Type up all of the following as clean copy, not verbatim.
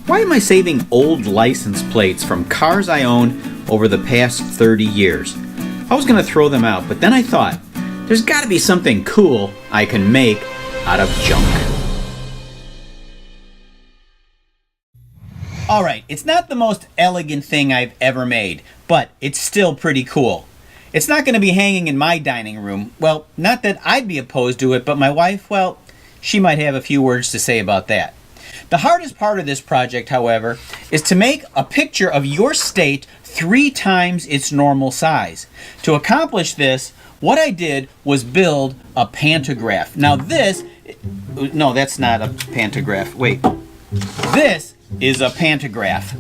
Why am I saving old license plates from cars I owned over the past 30 years? I was going to throw them out, but then I thought, there's got to be something cool I can make out of junk. Alright, it's not the most elegant thing I've ever made, but it's still pretty cool. It's not going to be hanging in my dining room. Well, not that I'd be opposed to it, but my wife, well, she might have a few words to say about that. The hardest part of this project, however, is to make a picture of your state 3 times its normal size. To accomplish this, what I did was build a pantograph. Now no, that's not a pantograph. Wait. This is a pantograph.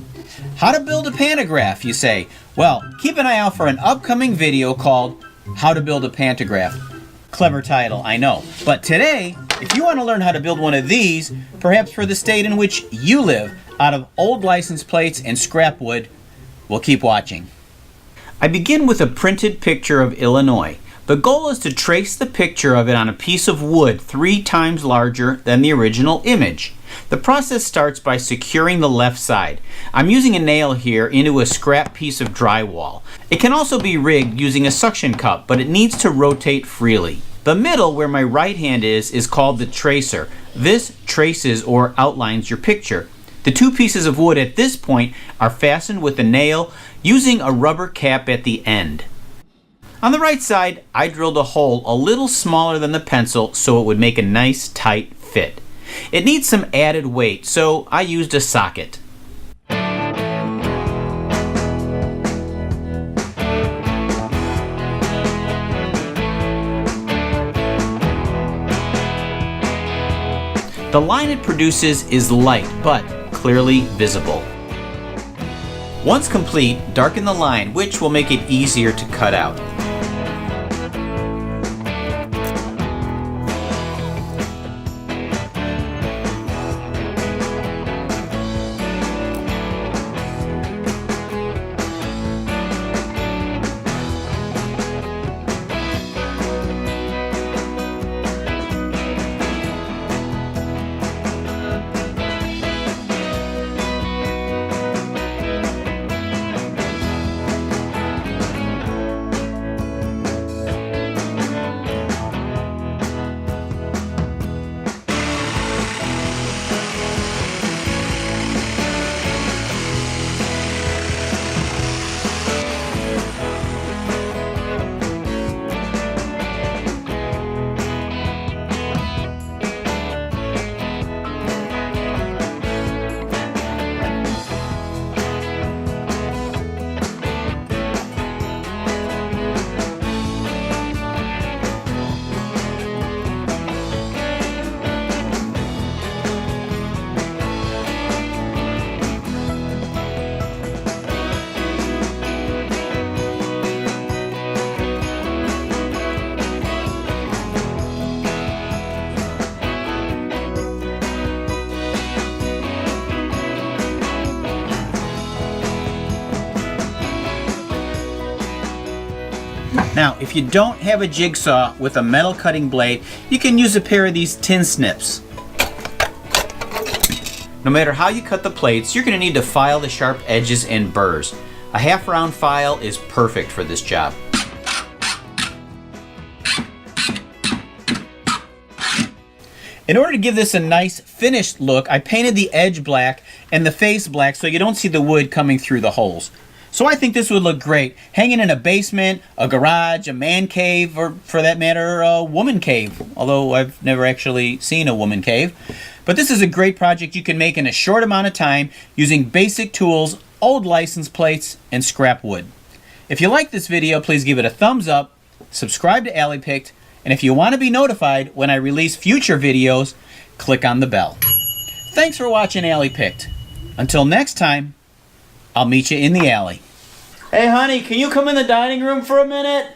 How to build a pantograph, you say? Well, keep an eye out for an upcoming video called How to Build a Pantograph. Clever title, I know. But today, if you want to learn how to build one of these, perhaps for the state in which you live, out of old license plates and scrap wood, well, keep watching. I begin with a printed picture of Illinois. The goal is to trace the picture of it on a piece of wood 3 times larger than the original image. The process starts by securing the left side. I'm using a nail here into a scrap piece of drywall. It can also be rigged using a suction cup, but it needs to rotate freely. The middle, where my right hand is called the tracer. This traces or outlines your picture. The 2 pieces of wood at this point are fastened with a nail using a rubber cap at the end. On the right side, I drilled a hole a little smaller than the pencil so it would make a nice tight fit. It needs some added weight, so I used a socket. The line it produces is light, but clearly visible. Once complete, darken the line, which will make it easier to cut out. Now, if you don't have a jigsaw with a metal cutting blade, you can use a pair of these tin snips. No matter how you cut the plates, you're going to need to file the sharp edges and burrs. A half-round file is perfect for this job. In order to give this a nice finished look, I painted the edge black and the face black so you don't see the wood coming through the holes. So I think this would look great hanging in a basement, a garage, a man cave, or for that matter, a woman cave. Although I've never actually seen a woman cave. But this is a great project you can make in a short amount of time using basic tools, old license plates, and scrap wood. If you like this video, please give it a thumbs up, subscribe to Upcycled, and if you want to be notified when I release future videos, click on the bell. Thanks for watching Upcycled. Until next time, I'll meet you in the alley. Hey honey, can you come in the dining room for a minute?